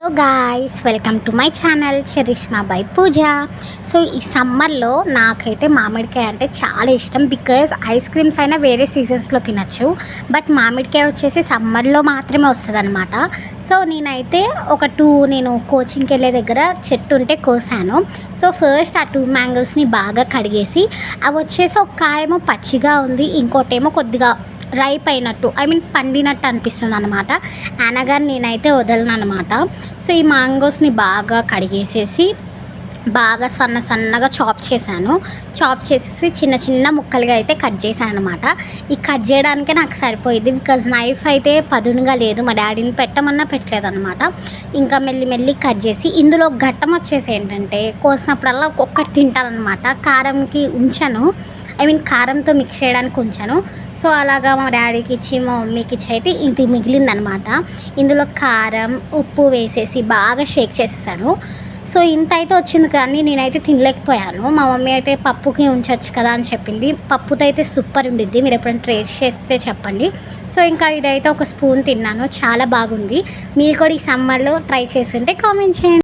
Hello guys, welcome to my channel Charishma by Pooja. So ఈ సమ్మర్లో నాకైతే మామిడికాయ అంటే చాలా ఇష్టం. బికాజ్ ఐస్ క్రీమ్స్ అయినా వేరే సీజన్స్లో తినచ్చు, బట్ మామిడికాయ వచ్చేసి సమ్మర్లో మాత్రమే వస్తుంది అనమాట. సో నేనైతే నేను కోచింగ్కి వెళ్ళే దగ్గర చెట్టు ఉంటే కోసాను. సో ఫస్ట్ ఆ 2 మ్యాంగోస్ని బాగా కడిగేసి, అవి వచ్చేసి ఒక కాయేమో పచ్చిగా ఉంది, ఇంకోటేమో కొద్దిగా రైప్ అయినట్టు పండినట్టు అనిపిస్తుంది అనమాట. అనగానే నేనైతే వదలను అనమాట. సో ఈ మ్యాంగోస్ని బాగా కడిగేసేసి బాగా సన్నగా చాప్ చేసేసి చిన్న చిన్న ముక్కలుగా అయితే కట్ చేశాను అనమాట. ఈ కట్ చేయడానికే నాకు సరిపోయింది, బికాజ్ నైఫ్ అయితే పదునుగా లేదు, మా డాడీని పెట్టమన్నా పెట్టలేదన్నమాట. ఇంకా మెల్లి కట్ చేసి ఇందులో ఘట్టం వచ్చేసి ఏంటంటే కోసినప్పుడల్లా ఒక్కొక్కటి తింటానమాట. కారంకి ఉంచాను, కారంతో మిక్స్ చేయడానికి ఉంచాను. సో అలాగా మా డాడీకి ఇచ్చి మా మమ్మీకి ఇచ్చి అయితే ఇది మిగిలిందనమాట. ఇందులో కారం ఉప్పు వేసేసి బాగా షేక్ చేసేసాను. సో ఇంత అయితే వచ్చింది, కానీ నేనైతే తినలేకపోయాను. మా మమ్మీ అయితే పప్పుకి ఉంచవచ్చు కదా అని చెప్పింది. పప్పుతో అయితే సూపర్ ఉండిద్ది, మీరు ఎప్పుడైనా టేస్ట్ చేస్తే చెప్పండి. సో ఇంకా ఇదైతే ఒక స్పూన్ తిన్నాను, చాలా బాగుంది. మీరు కూడా ఈ సమ్మర్లో ట్రై చేస్తుంటే కామెంట్ చేయండి.